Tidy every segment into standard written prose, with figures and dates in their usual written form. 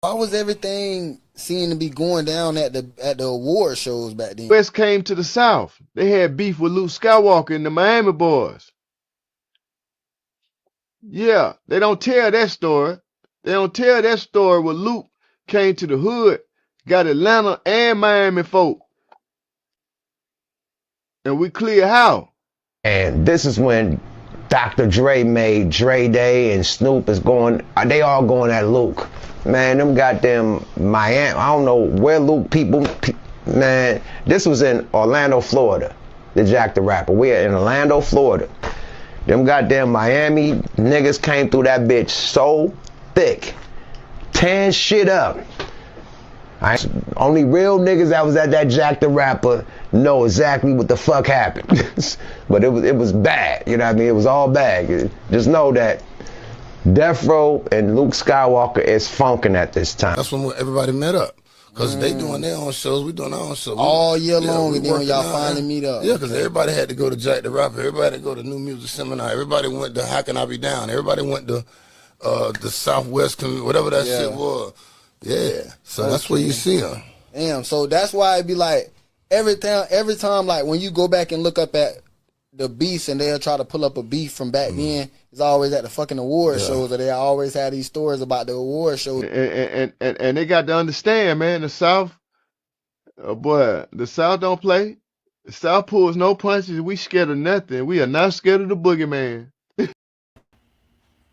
Why was everything seeming to be going down at the award shows back then? West came to the South. They had beef with Luke Skywalker and the Miami boys. Yeah, they don't tell that story. They don't tell that story where Luke came to the hood, got Atlanta and Miami folk, and we clear how. And this is when Dr. Dre made Dre Day and Snoop is going, they all going at Luke. Man, them goddamn Miami, I don't know where Luke people, man, this was in Orlando, Florida, the Jack the Rapper. We're in Orlando, Florida. Them goddamn Miami niggas came through that bitch so thick, tearing shit up. Only real niggas that was at that Jack the Rapper know exactly what the fuck happened. But it was bad, you know what I mean? It was all bad. Just know that Death Row and Luke Skywalker is funking at this time. That's when everybody met up. Because they doing their own shows, we doing our own shows. All year long, and then when y'all finally meet up. Yeah, because everybody had to go to Jack the Rapper. Everybody had to go to New Music Seminar. Everybody went to How Can I Be Down. Everybody went to the Southwest, whatever that shit was. Yeah, so that's where you see them. Damn, so that's why it be like, every time, like when you go back and look up at the beefs and they'll try to pull up a beef from back then, it's always at the fucking award shows, or they always have these stories about the award shows. And they got to understand, man, the South, boy, the South don't play. The South pulls no punches. We scared of nothing. We are not scared of the boogeyman.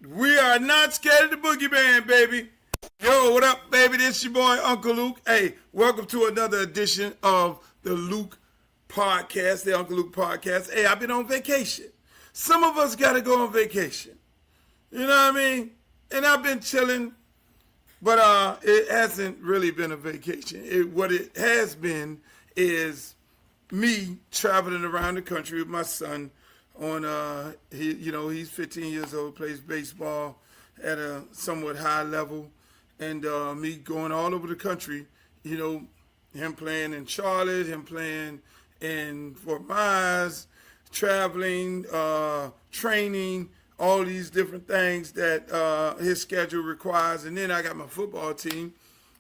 We are not scared of the boogeyman, baby. Yo, what up, baby? This your boy, Uncle Luke. Hey, welcome to another edition of the Luke Podcast, the Uncle Luke Podcast. Hey, I've been on vacation. Some of us got to go on vacation. You know what I mean? And I've been chilling, but it hasn't really been a vacation. What it has been is me traveling around the country with my son on, he's 15 years old, plays baseball at a somewhat high level. And me going all over the country, him playing in Charlotte, him playing in Fort Myers, traveling, training, all these different things that his schedule requires. And then I got my football team,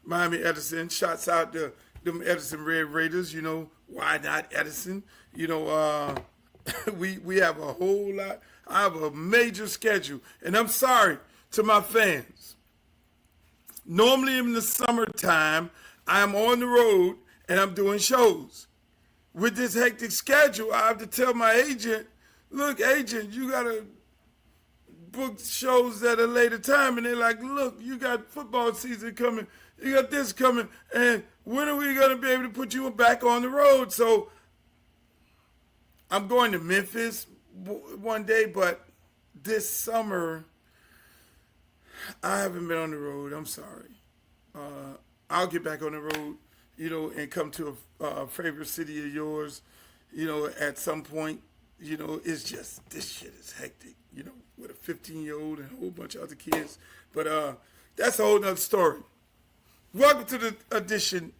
Miami Edison. Shouts out to them Edison Red Raiders. Why not Edison? We have a whole lot. I have a major schedule. And I'm sorry to my fans. Normally in the summertime, I'm on the road and I'm doing shows. With this hectic schedule, I have to tell my agent, look, agent, you got to book shows at a later time. And they're like, look, you got football season coming. You got this coming. And when are we going to be able to put you back on the road? So I'm going to Memphis one day, but this summer, I haven't been on the road. I'm sorry. I'll get back on the road, and come to a favorite city of yours, at some point. It's just, this shit is hectic, with a 15-year-old and a whole bunch of other kids. But that's a whole nother story. Welcome to the edition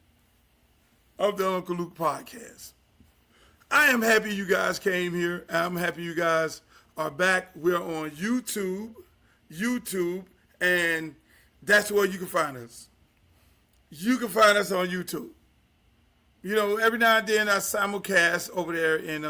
of the Uncle Luke Podcast. I am happy you guys came here. I'm happy you guys are back. We're on YouTube, and that's where you can find us. You can find us on YouTube. Every now and then I simulcast over there in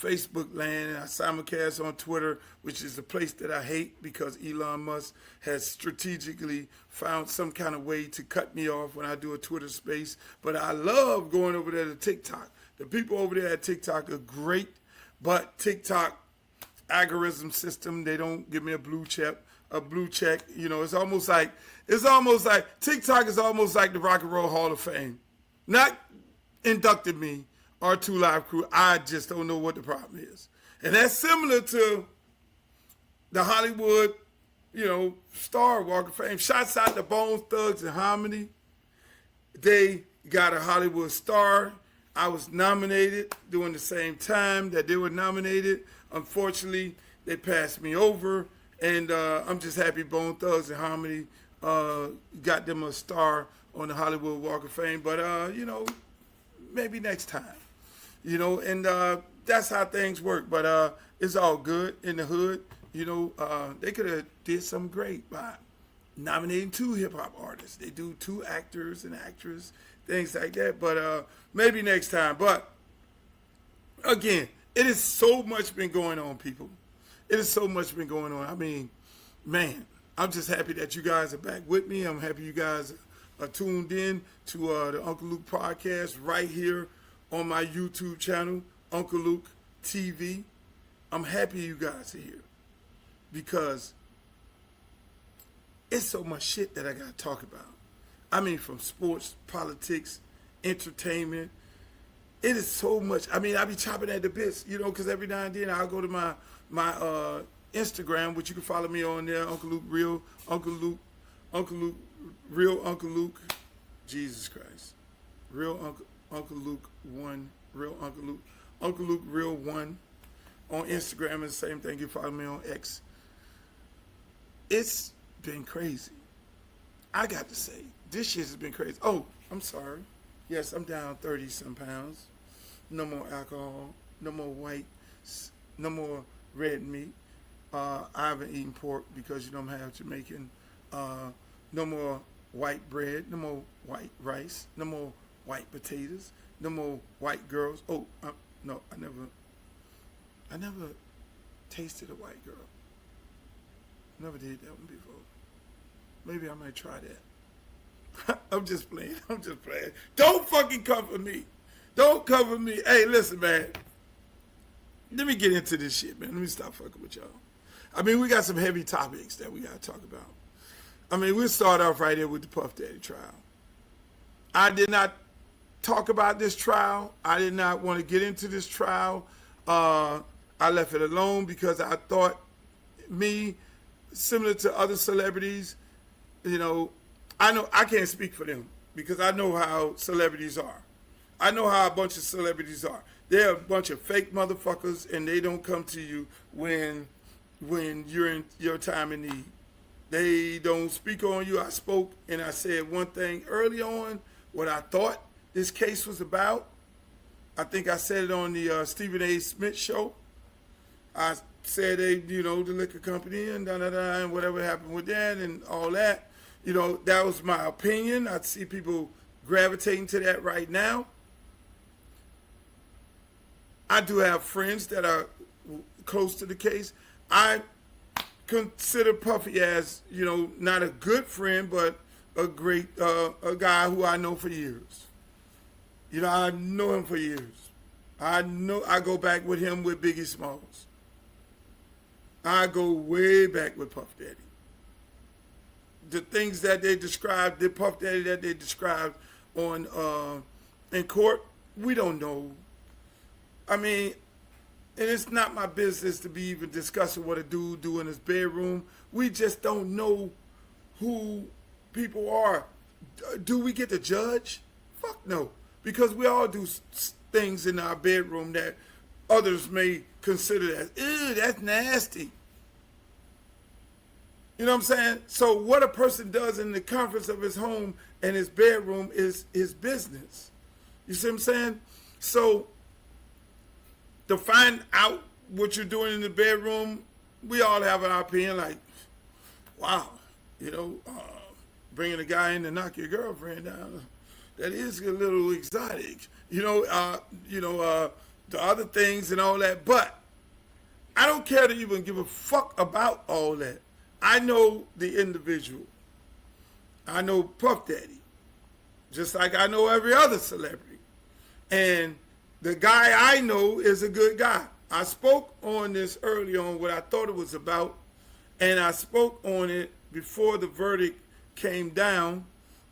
Facebook land, and I simulcast on Twitter, which is a place that I hate because Elon Musk has strategically found some kind of way to cut me off when I do a Twitter space. But I love going over there to TikTok. The people over there at TikTok are great, but TikTok algorithm system, they don't give me a blue check. It's almost like TikTok is almost like the Rock and Roll Hall of Fame. Not inducted me or 2 Live Crew. I just don't know what the problem is. And that's similar to the Hollywood, Star Walk of Fame. Shouts out to Bones Thugs and Harmony. They got a Hollywood star. I was nominated during the same time that they were nominated. Unfortunately, they passed me over. And I'm just happy Bone Thugs and Harmony got them a star on the Hollywood Walk of Fame. But, maybe next time. And that's how things work. But it's all good in the hood. They could have did something great by, nominating 2 hip hop artists. They do 2 actors and actresses, things like that. But maybe next time. But again, it is so much been going on, people. It has so much been going on. I mean, man, I'm just happy that you guys are back with me. I'm happy you guys are tuned in to the Uncle Luke podcast right here on my YouTube channel, Uncle Luke TV. I'm happy you guys are here because it's so much shit that I got to talk about. I mean, from sports, politics, entertainment. It is so much. I mean, I be chopping at the bits, you know, because every now and then I'll go to my Instagram, which you can follow me on there, Uncle Luke Real, Uncle Luke, Real Uncle Luke, Jesus Christ, Real Uncle Luke 1, Real Uncle Luke Real 1 on Instagram is the same thing. You follow me on X. It's been crazy. I got to say, this shit has been crazy. Oh, I'm sorry. Yes, I'm down 30-some pounds. No more alcohol. No more white. No more red meat. I haven't eaten pork because you don't have Jamaican. No more white bread. No more white rice. No more white potatoes. No more white girls. Oh, no, I never tasted a white girl. Never did that one before. Maybe I might try that. I'm just playing. Don't fucking cover me. Don't cover me. Hey, listen, man. Let me get into this shit, man. Let me stop fucking with y'all. I mean, we got some heavy topics that we got to talk about. I mean, we'll start off right here with the Puff Daddy trial. I did not talk about this trial. I did not want to get into this trial. I left it alone because I thought me, similar to other celebrities, you know, I can't speak for them because I know how celebrities are. I know how a bunch of celebrities are. They're a bunch of fake motherfuckers, and they don't come to you when you're in your time of need. They don't speak on you. I spoke and I said one thing early on, what I thought this case was about. I think I said it on the Stephen A. Smith show. I said the liquor company and and whatever happened with that and all that. You know, that was my opinion. I see people gravitating to that right now. I do have friends that are close to the case. I consider Puffy as, not a good friend, but a great, a guy who I know for years. I know him for years. I go back with him with Biggie Smalls. I go way back with Puff Daddy. The things that they described, the Puff Daddy that they described on in court, we don't know. I mean, and it's not my business to be even discussing what a dude do in his bedroom. We just don't know who people are. Do we get to judge? Fuck no. Because we all do things in our bedroom that others may consider as, ew, that's nasty. You know what I'm saying? So what a person does in the comforts of his home and his bedroom is his business. You see what I'm saying? So to find out what you're doing in the bedroom, we all have an opinion like, wow, bringing a guy in to knock your girlfriend down, that is a little exotic. The other things and all that. But I don't care to even give a fuck about all that. I know the individual. I know Puff Daddy, just like I know every other celebrity. And the guy I know is a good guy. I spoke on this early on, what I thought it was about, and I spoke on it before the verdict came down,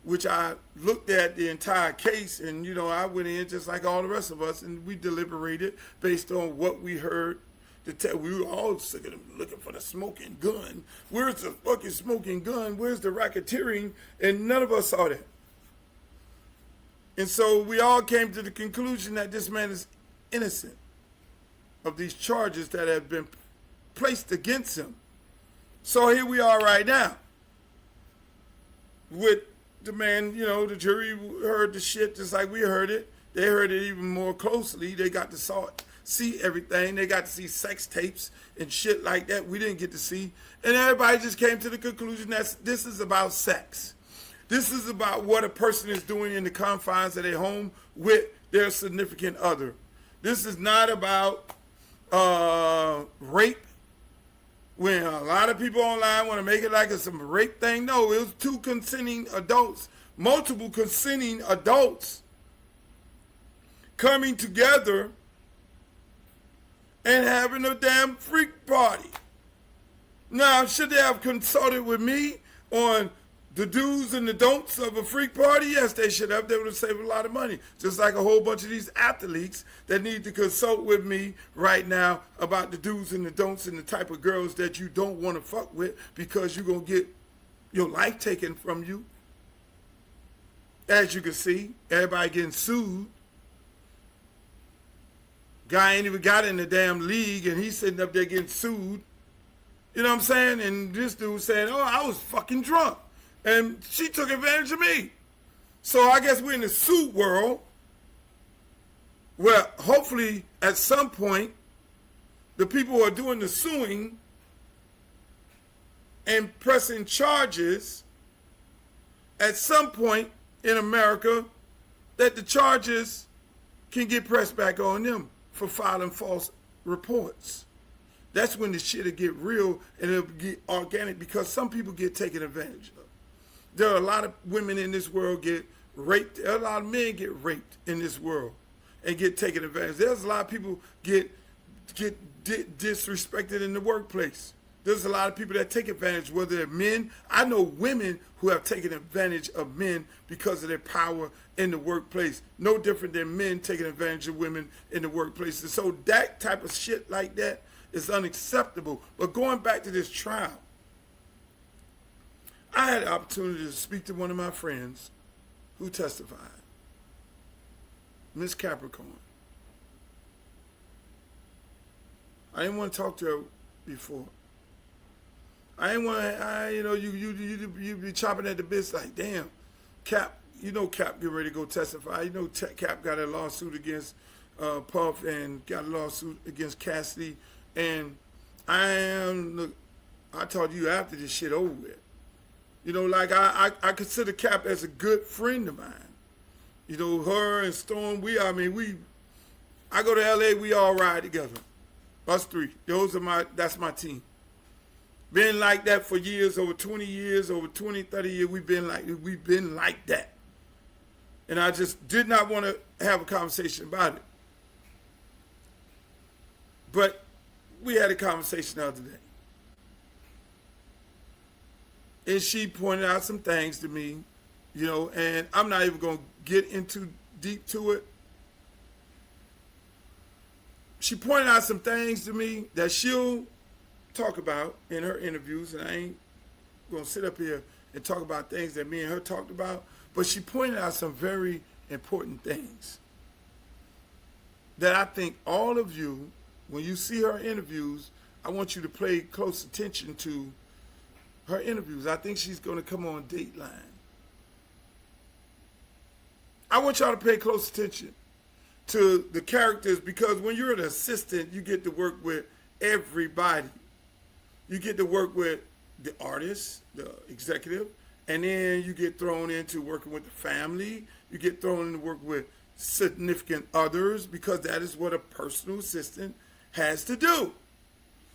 which I looked at the entire case, and, I went in just like all the rest of us, and we deliberated based on what we heard. We were all sick of them looking for the smoking gun. Where's the fucking smoking gun? Where's the racketeering? And none of us saw that. And so we all came to the conclusion that this man is innocent of these charges that have been placed against him. So here we are right now with the man, the jury heard the shit just like we heard it. They heard it even more closely. They got the see everything. They got to see sex tapes and shit like that we didn't get to see. And everybody just came to the conclusion that this is about sex. This is about what a person is doing in the confines of their home with their significant other. This is not about rape. When a lot of people online want to make it like it's some rape thing. No, it was two consenting adults, multiple consenting adults coming together and having a damn freak party. Now, should they have consulted with me on the do's and the don'ts of a freak party? Yes, they should have. They would have saved a lot of money. Just like a whole bunch of these athletes that need to consult with me right now about the do's and the don'ts and the type of girls that you don't want to fuck with because you're going to get your life taken from you. As you can see, everybody getting sued. Guy ain't even got in the damn league and he's sitting up there getting sued. You know what I'm saying? And this dude saying, oh, I was fucking drunk. And she took advantage of me. So I guess we're in the suit world where hopefully at some point the people who are doing the suing and pressing charges at some point in America that the charges can get pressed back on them for filing false reports. That's when the shit will get real and it'll get organic because some people get taken advantage of. There are a lot of women in this world get raped. There are a lot of men get raped in this world and get taken advantage. There's a lot of people get disrespected in the workplace. There's a lot of people that take advantage, whether they're men. I know women who have taken advantage of men because of their power in the workplace. No different than men taking advantage of women in the workplace. And so that type of shit like that is unacceptable. But going back to this trial, I had the opportunity to speak to one of my friends who testified, Miss Capricorn. I didn't want to talk to her before. I ain't want to, you be chopping at the bits like, damn, Cap, you know Cap getting ready to go testify. You know Cap got a lawsuit against Puff and got a lawsuit against Cassidy. And I told you after this shit over with. You know, like I consider Cap as a good friend of mine. You know, her and Storm, I go to LA, we all ride together. Us three. That's my team. Been like that for years, over 20 years, over 20, 30 years, we've been like that. And I just did not want to have a conversation about it. But we had a conversation the other day. And she pointed out some things to me, you know, and I'm not even going to get into deep to it. She pointed out some things to me that she'll talk about in her interviews, and I ain't going to sit up here and talk about things that me and her talked about, but she pointed out some very important things that I think all of you, when you see her interviews, I want you to pay close attention to her interviews. I think she's going to come on Dateline. I want y'all to pay close attention to the characters because when you're an assistant, you get to work with everybody. You get to work with the artist, the executive, and then you get thrown into working with the family. You get thrown into work with significant others because that is what a personal assistant has to do.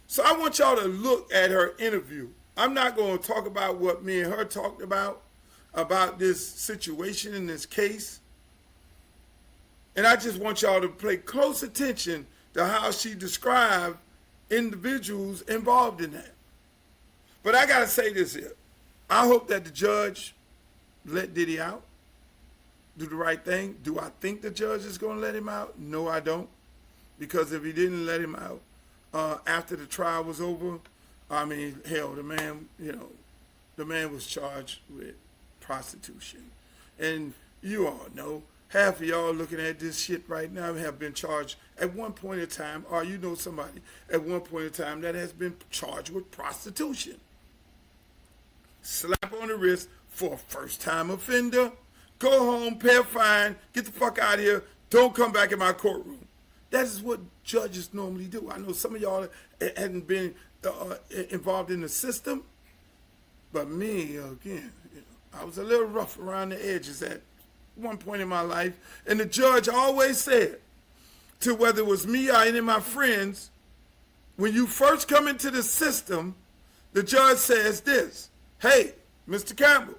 So I want y'all to look at her interview. I'm not going to talk about what me and her talked about this situation in this case. And I just want y'all to pay close attention to how she described individuals involved in that. But I got to say this here. I hope that the judge let Diddy out, do the right thing. Do I think the judge is going to let him out? No, I don't. Because if he didn't let him out after the trial was over, I mean, hell, the man was charged with prostitution. And you all know, half of y'all looking at this shit right now have been charged at one point in time, or you know somebody at one point in time that has been charged with prostitution. Slap on the wrist for a first-time offender. Go home, pay a fine, get the fuck out of here. Don't come back in my courtroom. That is what judges normally do. I know some of y'all hadn't been involved in the system, but me, again, I was a little rough around the edges at one point in my life, and the judge always said, to whether it was me or any of my friends, when you first come into the system, the judge says this: hey, Mr. Campbell,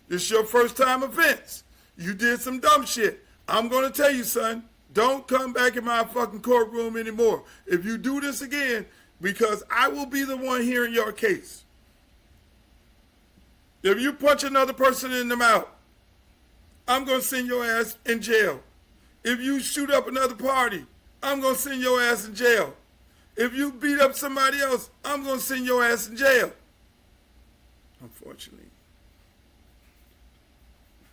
this is your first time offense. You did some dumb shit. I'm going to tell you, son, don't come back in my fucking courtroom anymore. If you do this again, because I will be the one hearing your case. If you punch another person in the mouth, I'm going to send your ass in jail. If you shoot up another party, I'm going to send your ass in jail. If you beat up somebody else, I'm going to send your ass in jail. Unfortunately.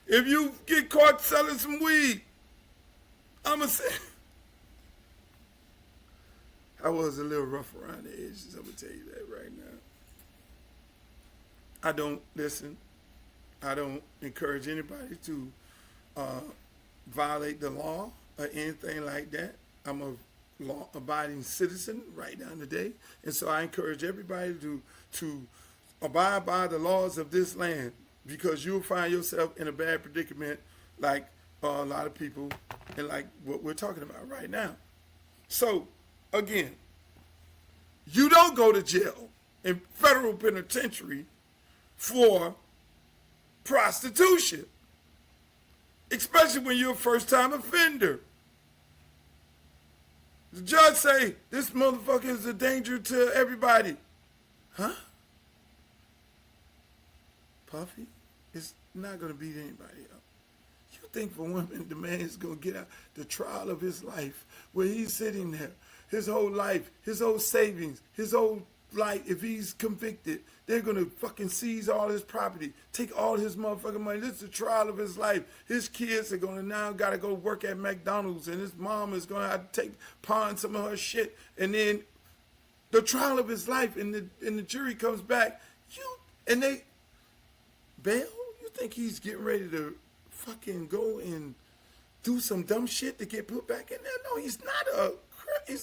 If you get caught selling some weed, I'm going to say, I was a little rough around the edges, I'm going to tell you that right now. I don't listen. I don't encourage anybody to violate the law or anything like that. I'm a law-abiding citizen right now today, and so I encourage everybody to abide by the laws of this land, because you'll find yourself in a bad predicament like a lot of people and like what we're talking about right now. So, again, you don't go to jail in federal penitentiary for prostitution, especially when you're a first-time offender. The judge say, this motherfucker is a danger to everybody. Huh? Puffy? It's not going to beat anybody up. You think for women, the man is going to get out the trial of his life, where he's sitting there, his whole life, his whole savings, his whole life, if he's convicted, they're going to fucking seize all his property, take all his motherfucking money. This is the trial of his life. His kids are going to now got to go work at McDonald's, and his mom is going to have to pawn some of her shit, and then the trial of his life, and the jury comes back, and they bail? You think he's getting ready to fucking go and do some dumb shit to get put back in there? No, it's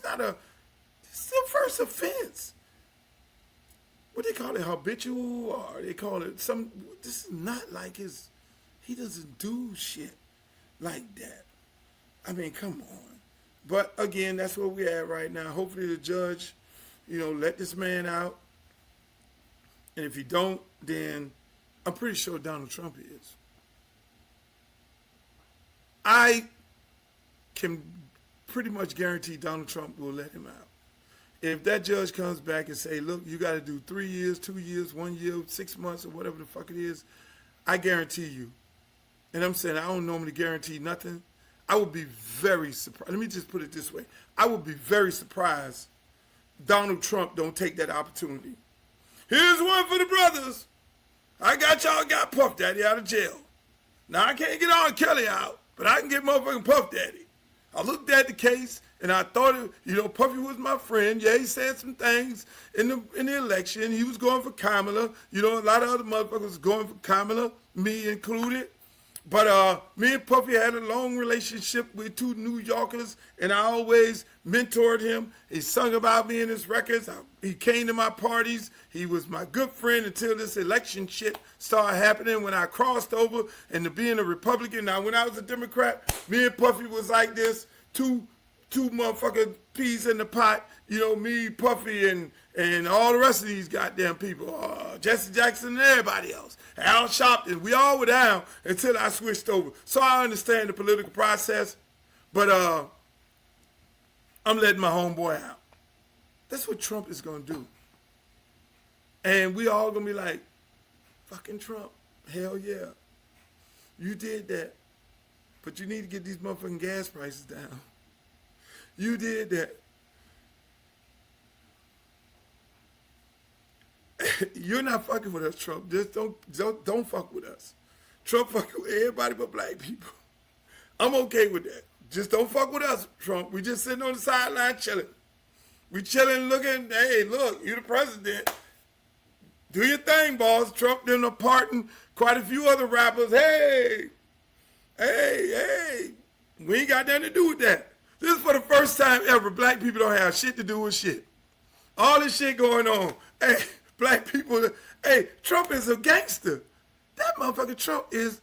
the first offense. What they call it, habitual, or they call it some, this is not like he doesn't do shit like that. I mean, come on. But again, that's where we're at right now. Hopefully the judge, let this man out. And if he don't, then I'm pretty sure Donald Trump is. I can pretty much guarantee Donald Trump will let him out. If that judge comes back and say, look, you got to do 3 years, 2 years, 1 year, 6 months, or whatever the fuck it is, I guarantee you. And I'm saying I don't normally guarantee nothing. I would be very surprised. Let me just put it this way. I would be very surprised Donald Trump don't take that opportunity. Here's one for the brothers. I got Puff Daddy out of jail. Now, I can't get R. Kelly out, but I can get motherfucking Puff Daddy. I looked at the case, and I thought, Puffy was my friend. Yeah, he said some things in the election. He was going for Kamala. A lot of other motherfuckers was going for Kamala, me included. But me and Puffy had a long relationship with two New Yorkers, and I always mentored him. He sung about me in his records. He came to my parties. He was my good friend until this election shit started happening when I crossed over into being a Republican. Now, when I was a Democrat, me and Puffy was like this, two motherfucking peas in the pot. Me, Puffy, and all the rest of these goddamn people. Jesse Jackson and everybody else. Al Sharpton. We all were down until I switched over. So I understand the political process, but I'm letting my homeboy out. That's what Trump is going to do. And we all going to be like, fucking Trump. Hell yeah. You did that. But you need to get these motherfucking gas prices down. You did that. You're not fucking with us, Trump. Just don't fuck with us. Trump fucking with everybody but black people. I'm okay with that. Just don't fuck with us, Trump. We just sitting on the sideline chilling. We chilling looking, hey, look, you the president. Do your thing, boss. Trump done pardon quite a few other rappers. Hey. We ain't got nothing to do with that. This is for the first time ever. Black people don't have shit to do with shit. All this shit going on. Hey, black people. Hey, Trump is a gangster. That motherfucker Trump is.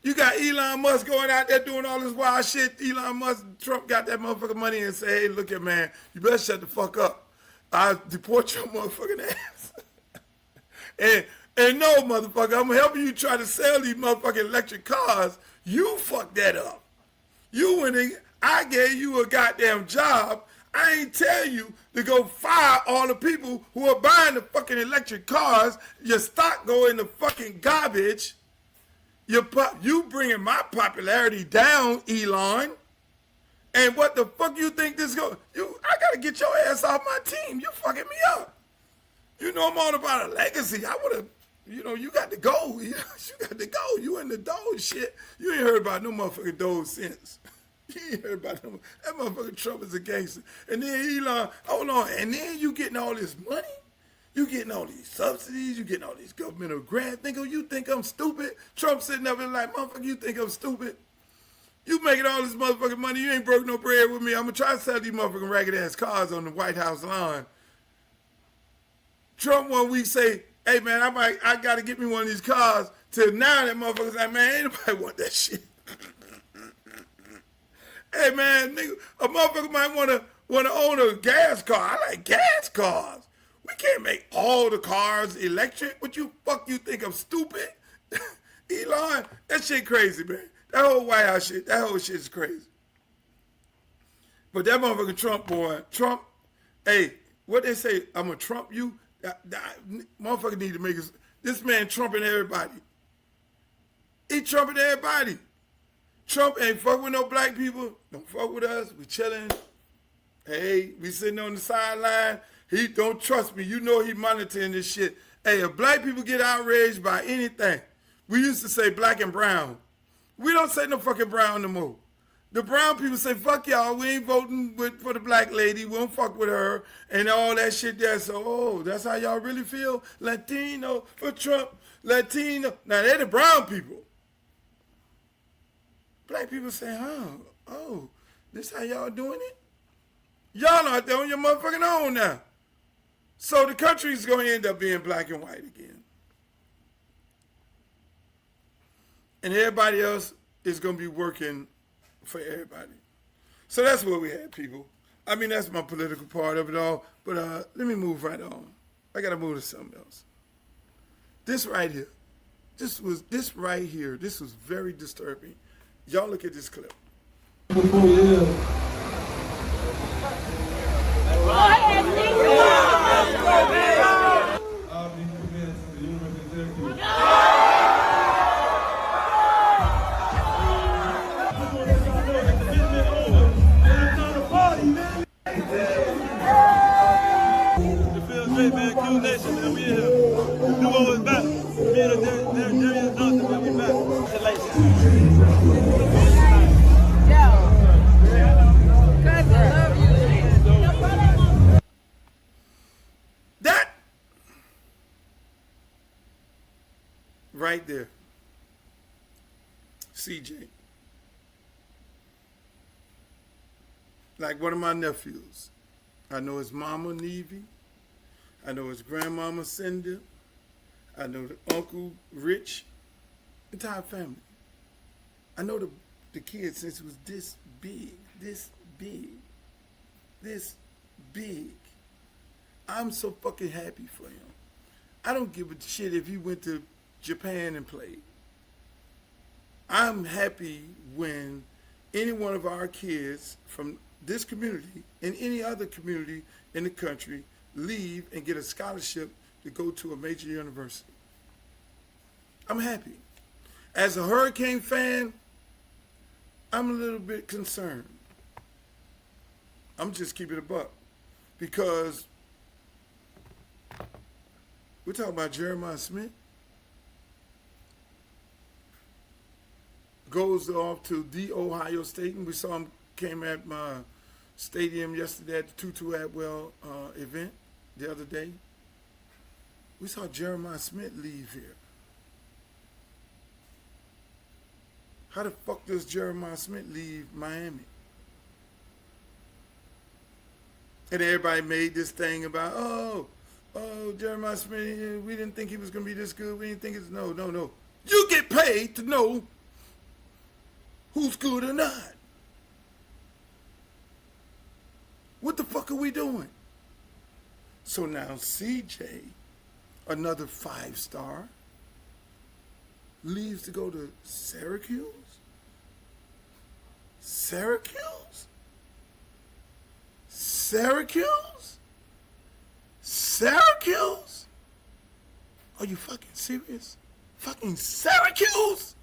You got Elon Musk going out there doing all this wild shit. Elon Musk, Trump got that motherfucker money and say, hey, look at man, you better shut the fuck up. I'll deport your motherfucking ass. and no, motherfucker, I'm helping you try to sell these motherfucking electric cars. You fucked that up. You went in, I gave you a goddamn job. I ain't tell you to go fire all the people who are buying the fucking electric cars. Your stock go in the fucking garbage. You bringing my popularity down, Elon. And what the fuck you think this go? I gotta get your ass off my team. You fucking me up. You know I'm all about a legacy. I would've, you got to go. You got to go. You in the Doge shit. You ain't heard about no motherfucking Doge since. You ain't heard about them. That motherfucking Trump is a gangster. And then Elon, hold on. And then you getting all this money. You getting all these subsidies. You getting all these governmental grants. You think I'm stupid? Trump sitting up and like, motherfucker, you think I'm stupid? You making all this motherfucking money. You ain't broke no bread with me. I'm going to try to sell these motherfucking ragged-ass cars on the White House lawn. Trump 1 week say, hey, man, I got to get me one of these cars. Till now, that motherfucker's like, man, ain't nobody want that shit. Hey, man, nigga, a motherfucker might want to own a gas car. I like gas cars. We can't make all the cars electric. What you think I'm stupid? Elon, that shit crazy, man. That whole White House shit, that whole shit is crazy. But that motherfucking Trump boy, Trump, hey, what they say, I'm going to Trump you? That motherfucker need to make us, this man trumping everybody. He trumping everybody. Trump ain't fuck with no black people. Don't fuck with us. We chilling. Hey, we sitting on the sideline. He don't trust me. You know he monitoring this shit. Hey, if black people get outraged by anything, we used to say black and brown. We don't say no fucking brown no more. The brown people say, fuck y'all, we ain't voting for the black lady, we don't fuck with her, and all that shit there. So, that's how y'all really feel? Latino for Trump, Latino. Now, they're the brown people. Black people say, this how y'all doing it? Y'all out there on your motherfucking own now. So the country's going to end up being black and white again. And everybody else is going to be working for everybody. So that's what we had, people. I mean, that's my political part of it all. But let me move right on. I got to move to something else. This right here. This was very disturbing. Y'all look at this clip. That right there, CJ, like one of my nephews. I know his mama, Nevy. I know his grandmama, Cindy. I know the uncle, Rich. Entire family. I know the kid since he was this big. I'm so fucking happy for him. I don't give a shit if he went to Japan and played. I'm happy when any one of our kids from this community and any other community in the country leave and get a scholarship to go to a major university. I'm happy. As a Hurricane fan, I'm a little bit concerned. I'm just keeping it a buck. Because we're talking about Jeremiah Smith. Goes off to the Ohio State, and we saw him came at my stadium yesterday at the Tutu Atwell event the other day. We saw Jeremiah Smith leave here. How the fuck does Jeremiah Smith leave Miami? And everybody made this thing about, Jeremiah Smith, we didn't think he was going to be this good. We didn't think it's, no. You get paid to know who's good or not. What the fuck are we doing? So now CJ, another 5-star, leaves to go to Syracuse? Syracuse? Syracuse? Syracuse? Are you fucking serious? Fucking Syracuse?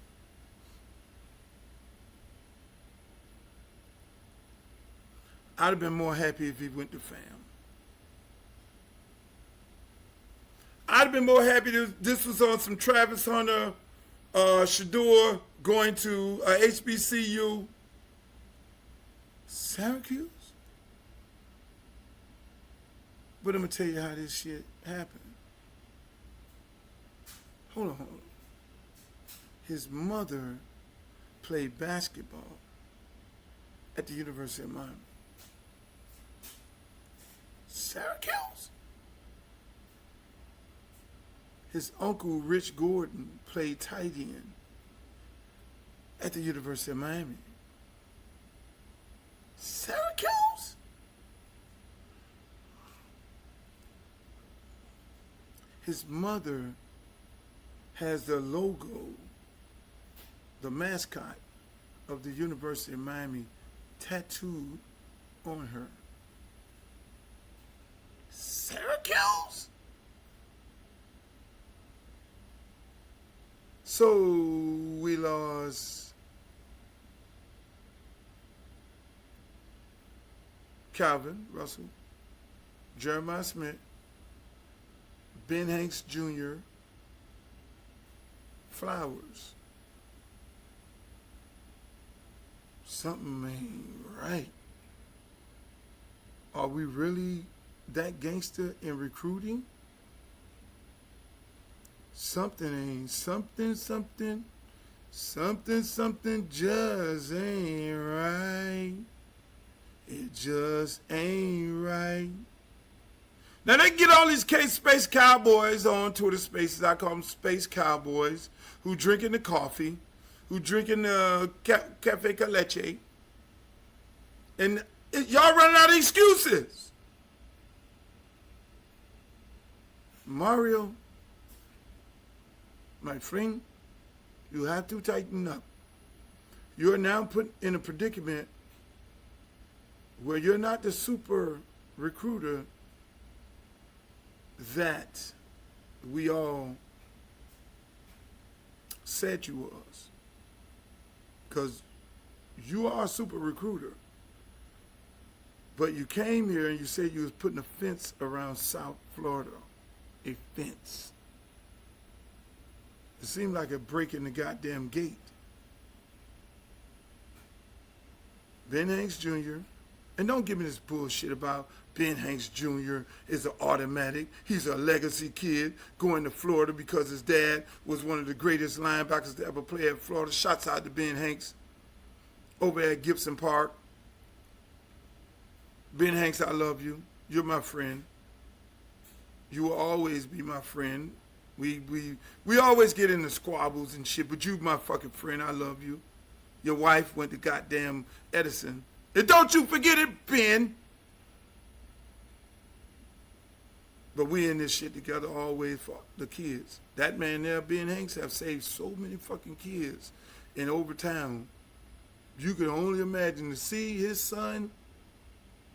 I'd have been more happy if he went to FAM. I'd have been more happy if this was on some Travis Hunter, Shador going to HBCU. Syracuse? But I'm going to tell you how this shit happened. Hold on. His mother played basketball at the University of Miami. Syracuse? His uncle, Rich Gordon, played tight end at the University of Miami. Syracuse? His mother has the logo, the mascot of the University of Miami tattooed on her. Syracuse? So we lost Calvin Russell, Jeremiah Smith, Ben Hanks Jr., Flowers. Something ain't right. Are we really that gangster in recruiting? Something just ain't right. It just ain't right. Now they get all these space cowboys on Twitter Spaces. I call them space cowboys, who drinking the coffee, who drinking the cafe con leche. And y'all running out of excuses. Mario, my friend, you have to tighten up. You are now put in a predicament where you're not the super recruiter that we all said you was. Because you are a super recruiter. But you came here and you said you was putting a fence around South Florida. A fence. It seemed like a break in the goddamn gate. Ben Hanks Jr., and don't give me this bullshit about Ben Hanks Jr. is an automatic. He's a legacy kid going to Florida because his dad was one of the greatest linebackers to ever play at Florida. Shots out to Ben Hanks over at Gibson Park. Ben Hanks, I love you. You're my friend. You will always be my friend. We always get into squabbles and shit, but you my fucking friend. I love you. Your wife went to goddamn Edison. And don't you forget it, Ben. But we in this shit together always for the kids. That man there, Ben Hanks, have saved so many fucking kids in Overtown. You can only imagine to see his son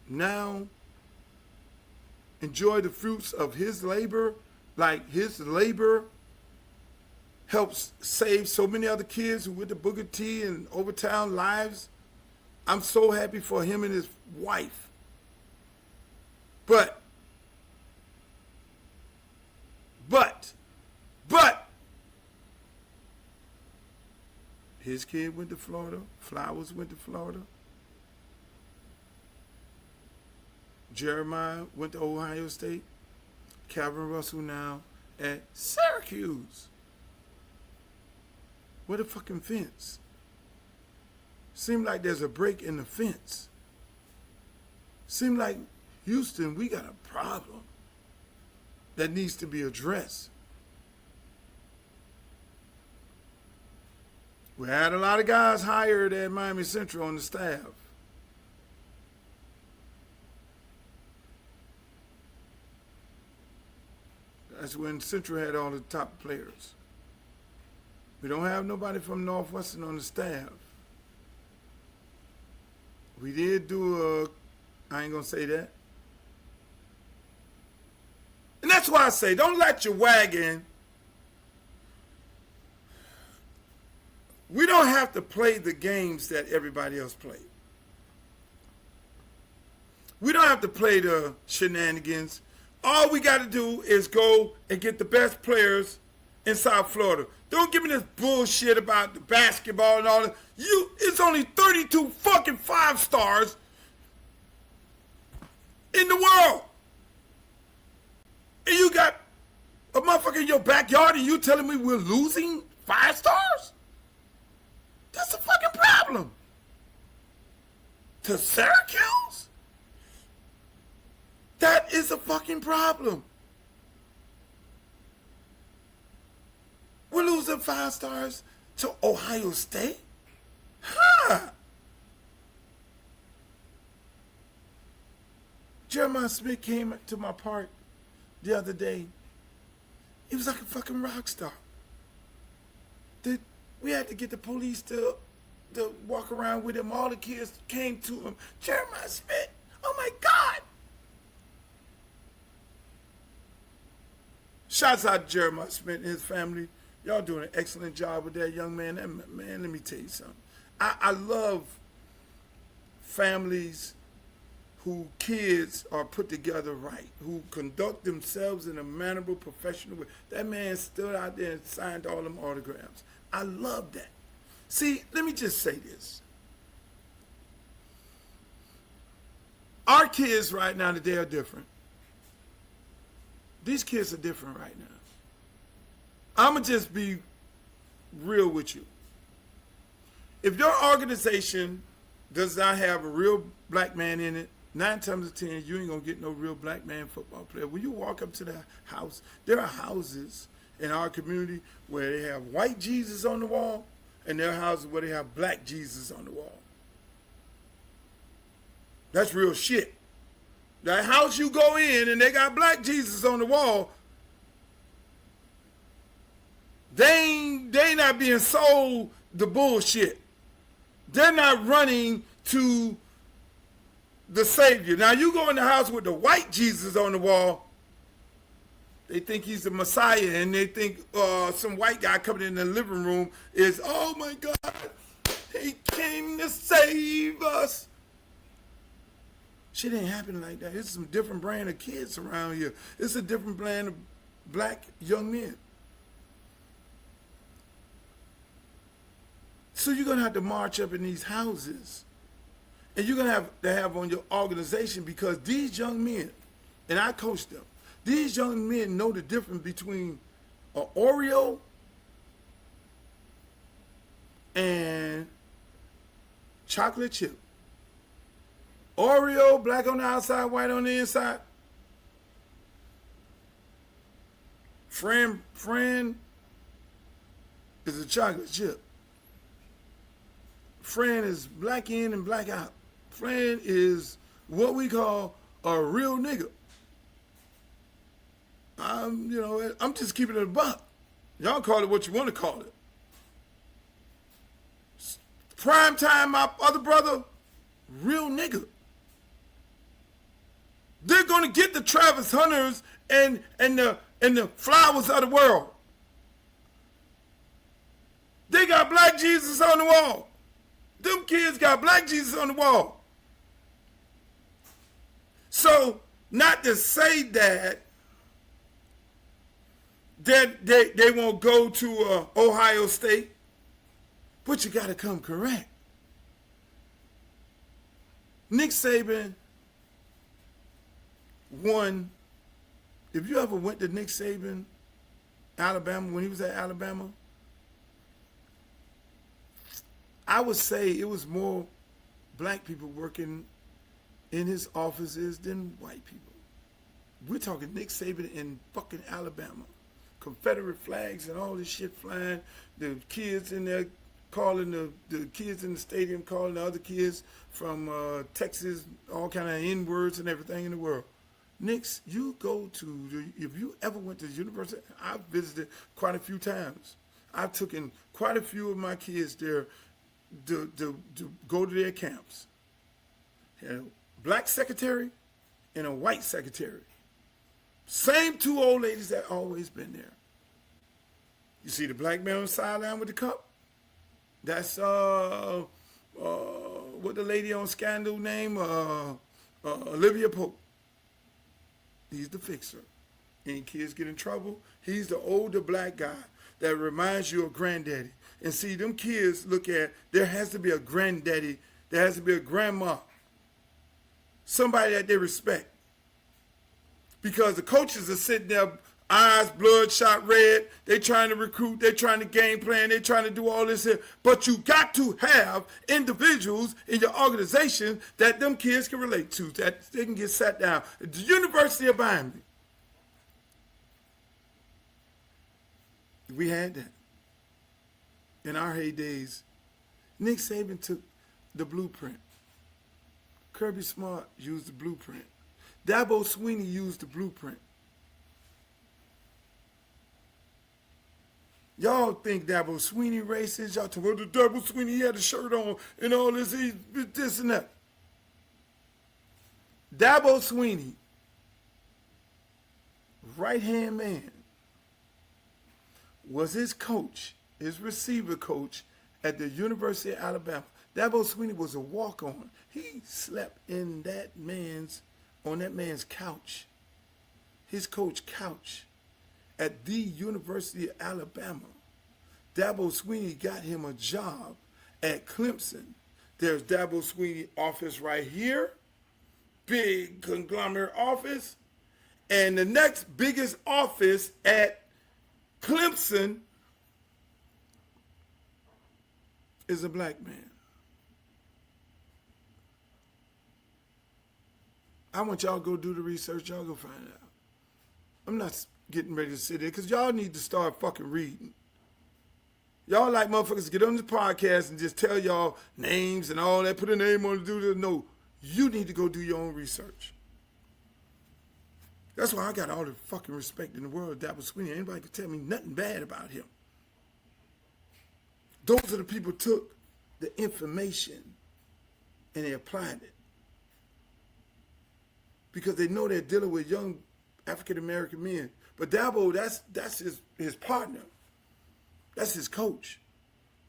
now enjoy the fruits of his labor, like his labor helps save so many other kids who went to Booker T and Overtown lives. I'm so happy for him and his wife. But his kid went to Florida. Flowers went to Florida. Jeremiah went to Ohio State. Calvin Russell now at Syracuse. Where the fucking fence? Seemed like there's a break in the fence. Seemed like Houston, we got a problem that needs to be addressed. We had a lot of guys hired at Miami Central on the staff. That's when Central had all the top players. We don't have nobody from Northwestern on the staff. We did do I ain't gonna say that. And that's why I say, don't let your wagon. We don't have to play the games that everybody else played. We don't have to play the shenanigans. All we got to do is go and get the best players in South Florida. Don't give me this bullshit about the basketball and all that. It's only 32 fucking 5-stars in the world. And you got a motherfucker in your backyard and you telling me we're losing 5 stars? That's a fucking problem. To Syracuse? That is a fucking problem. We're losing 5 stars to Ohio State? Huh. Jeremiah Smith came to my park the other day. He was like a fucking rock star. We had to get the police to walk around with him. All the kids came to him. Jeremiah Smith, oh my God. Shouts out to Jeremiah Smith and his family. Y'all doing an excellent job with that young man. Man, let me tell you something. I love families who kids are put together right, who conduct themselves in a mannerable, professional way. That man stood out there and signed all them autographs. I love that. See, let me just say this. Our kids right now today are different. These kids are different right now. I'm going to just be real with you. If your organization does not have a real black man in it, 9 times out of 10, you ain't going to get no real black man football player. When you walk up to the house, there are houses in our community where they have white Jesus on the wall, and there are houses where they have black Jesus on the wall. That's real shit. That house you go in and they got black Jesus on the wall, they not being sold the bullshit. They're not running to the Savior. Now you go in the house with the white Jesus on the wall, they think he's the Messiah, and they think some white guy coming in the living room is, oh my God, he came to save us. Shit ain't happening like that. It's some different brand of kids around here. It's a different brand of black young men. So you're going to have to march up in these houses. And you're going to have on your organization, because these young men, and I coach them, these young men know the difference between an Oreo and chocolate chip. Oreo, black on the outside, white on the inside. Friend is a chocolate chip. Friend is black in and black out. Friend is what we call a real nigga. I'm just keeping it a buck. Y'all call it what you want to call it. Prime time, my other brother, real nigga. They're gonna get the Travis Hunters and the Flowers of the world. They got black Jesus on the wall. Them kids got black Jesus on the wall. So, not to say that they won't go to Ohio State, but you got to come correct. Nick Saban won. If you ever went to Nick Saban, Alabama, when he was at Alabama, I would say it was more black people working in his offices than white people. We're talking Nick Saban in fucking Alabama. Confederate flags and all this shit flying. The kids in there calling the kids in the stadium calling the other kids from Texas all kind of N-words and everything in the world. Knicks, you go to, if you ever went to the university, I've visited quite a few times. I've taken quite a few of my kids there to go to their camps. Had a black secretary and a white secretary. Same two old ladies that always been there. You see the black man on the sideline with the cup? That's what the lady on Scandal name, Olivia Pope. He's the fixer. Any kids get in trouble, he's the older black guy that reminds you of granddaddy. And see, them kids look at, there has to be a granddaddy, there has to be a grandma, somebody that they respect. Because the coaches are sitting there, eyes bloodshot red, they trying to recruit, they trying to game plan, they trying to do all this here. But you got to have individuals in your organization that them kids can relate to, that they can get sat down. At the University of Miami, we had that. In our heydays, Nick Saban took the blueprint. Kirby Smart used the blueprint. Dabo Swinney used the blueprint. Y'all think Dabo Swinney racist? Y'all talk about the Dabo Swinney, he had a shirt on and all this, this and that. Dabo Swinney, right-hand man, was his coach, his receiver coach at the University of Alabama. Dabo Swinney was a walk-on. He slept in on that man's couch, his coach couch at the University of Alabama. Dabo Swinney got him a job at Clemson. There's Dabo Swinney office right here, big conglomerate office, and the next biggest office at Clemson is a black man. I want y'all to go do the research. Y'all go find out. I'm not getting ready to sit there because y'all need to start fucking reading. Y'all like motherfuckers get on the podcast and just tell y'all names and all that, put a name on it, do this. No, you need to go do your own research. That's why I got all the fucking respect in the world. Dabo Swinney, anybody can tell me nothing bad about him. Those are the people who took the information and they applied it. Because they know they're dealing with young African-American men. But Dabo, that's his partner. That's his coach.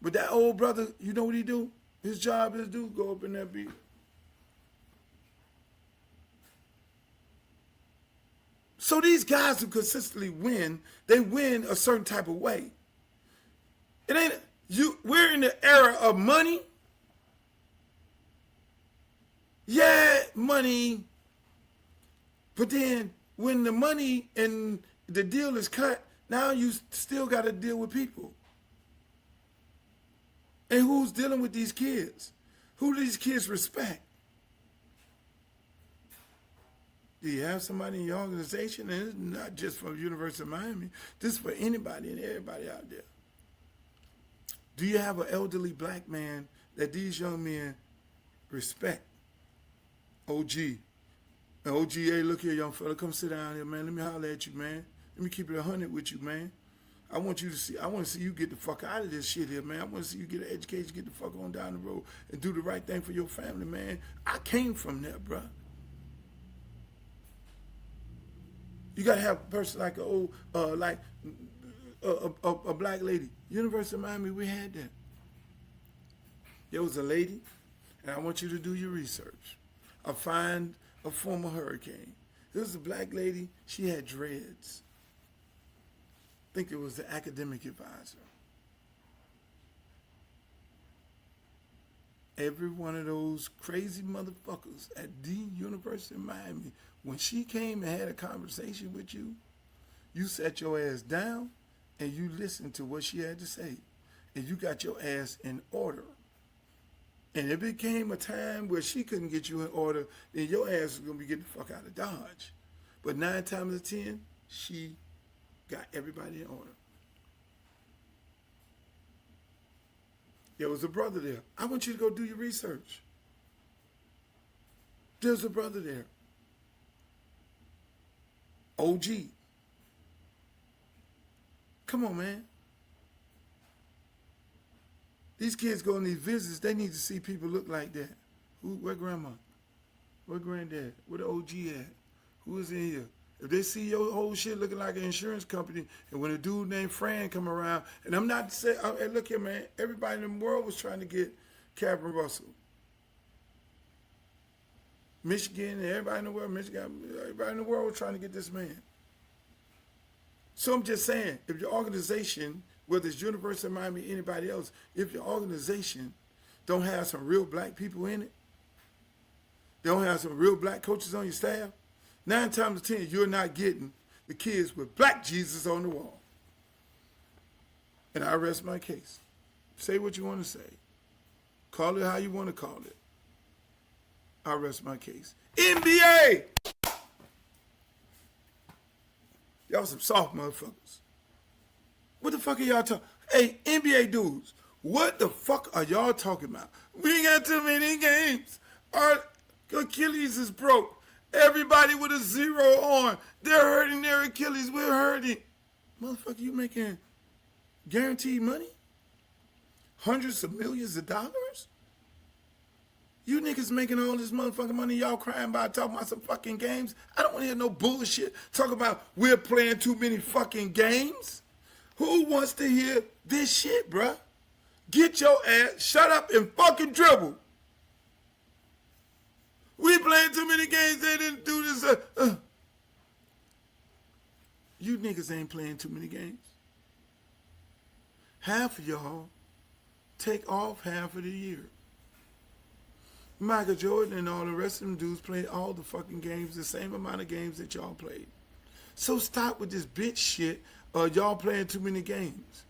But that old brother, you know what he do? His job is to go up in that beat. So these guys who consistently win, they win a certain type of way. It ain't we're in the era of money. Yeah, money. But then when the money and the deal is cut, now you still got to deal with people. And who's dealing with these kids? Who do these kids respect? Do you have somebody in your organization? And it's not just from the University of Miami. This is for anybody and everybody out there. Do you have an elderly black man that these young men respect? OG. And OG, hey, look here, young fella, come sit down here, man. Let me holler at you, man. Let me keep it 100 with you, man. I want to see you get the fuck out of this shit here, man. I want to see you get an education, get the fuck on down the road, and do the right thing for your family, man. I came from there, bro. You gotta have a person like a black lady. University of Miami, we had that. There was a lady, and I want you to do your research. I find a former hurricane. There was a black lady, she had dreads. I think it was the academic advisor. Every one of those crazy motherfuckers at the University of Miami, when she came and had a conversation with you, you sat your ass down and you listened to what she had to say. And you got your ass in order. and it became a time where she couldn't get you in order, then your ass was going to be getting the fuck out of Dodge. But 9 times out of 10, she got everybody in order. There was a brother there. I want you to go do your research. There's a brother there. OG. Come on, man. These kids go on these visits, they need to see people look like that. Where grandma? Where granddad? Where the OG at? Who is in here? If they see your whole shit looking like an insurance company, and when a dude named Fran come around, and I'm not saying, hey, look here, man, everybody in the world was trying to get Captain Russell. Michigan, and everybody in the world, everybody in the world was trying to get this man. So I'm just saying, if your organization, whether it's University of Miami or anybody else, if your organization don't have some real black people in it, they don't have some real black coaches on your staff, 9 times out of 10, you're not getting the kids with black Jesus on the wall. And I rest my case. Say what you want to say. Call it how you want to call it. I rest my case. NBA! Y'all some soft motherfuckers. What the fuck are y'all talking? Hey, NBA dudes, what the fuck are y'all talking about? We ain't got too many games. Our Achilles is broke. Everybody with a 0 on, they're hurting their Achilles. We're hurting. Motherfucker, you making guaranteed money? Hundreds of millions of dollars? You niggas making all this motherfucking money, y'all crying about talking about some fucking games? I don't want to hear no bullshit. Talk about we're playing too many fucking games. Who wants to hear this shit, bruh? Get your ass, shut up and fucking dribble. We playing too many games, they didn't do this. You niggas ain't playing too many games. Half of y'all take off half of the year. Michael Jordan and all the rest of them dudes played all the fucking games, the same amount of games that y'all played. So stop with this bitch shit, y'all playing too many games.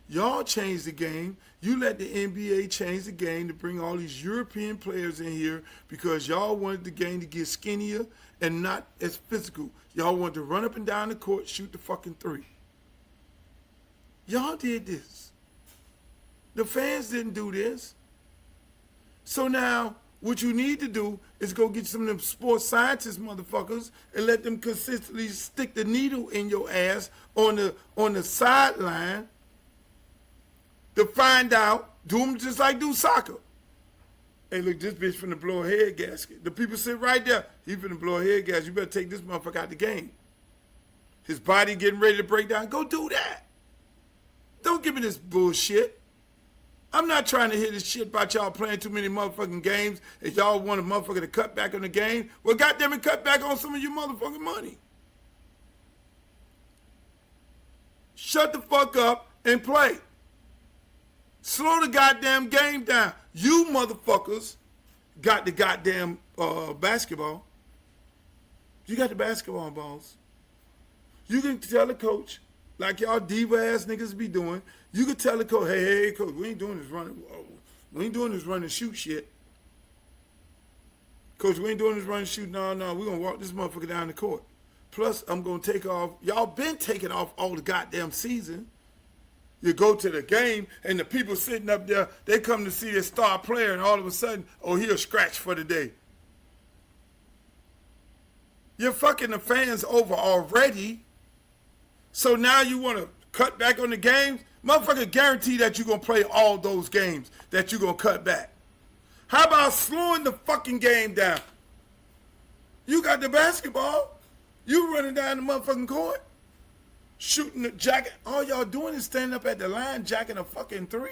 Y'all changed the game. You let the NBA change the game to bring all these European players in here because y'all wanted the game to get skinnier and not as physical. Y'all wanted to run up and down the court, shoot the fucking 3. Y'all did this. The fans didn't do this. So now, what you need to do is go get some of them sports scientist motherfuckers and let them consistently stick the needle in your ass on the sideline to find out, do them just like do soccer. Hey, look, this bitch finna blow a head gasket. The people sit right there. He finna blow a head gasket. You better take this motherfucker out the game. His body getting ready to break down. Go do that. Don't give me this bullshit. I'm not trying to hear this shit about y'all playing too many motherfucking games. If y'all want a motherfucker to cut back on the game, well, goddamn it, cut back on some of your motherfucking money. Shut the fuck up and play. Slow the goddamn game down. You motherfuckers got the goddamn basketball. You got the basketball balls. You can tell the coach, like y'all diva-ass niggas be doing, you can tell the coach, hey, coach, we ain't doing this running. We ain't doing this run and shoot shit. Coach, we ain't doing this run and shoot. No, we're going to walk this motherfucker down the court. Plus, I'm going to take off. Y'all been taking off all the goddamn season. You go to the game, and the people sitting up there, they come to see their star player, and all of a sudden, oh, he'll scratch for the day. You're fucking the fans over already. So now you want to cut back on the games? Motherfucker, guarantee that you're going to play all those games that you're going to cut back. How about slowing the fucking game down? You got the basketball. You running down the motherfucking court, shooting the jacket. All y'all doing is standing up at the line, jacking a fucking 3.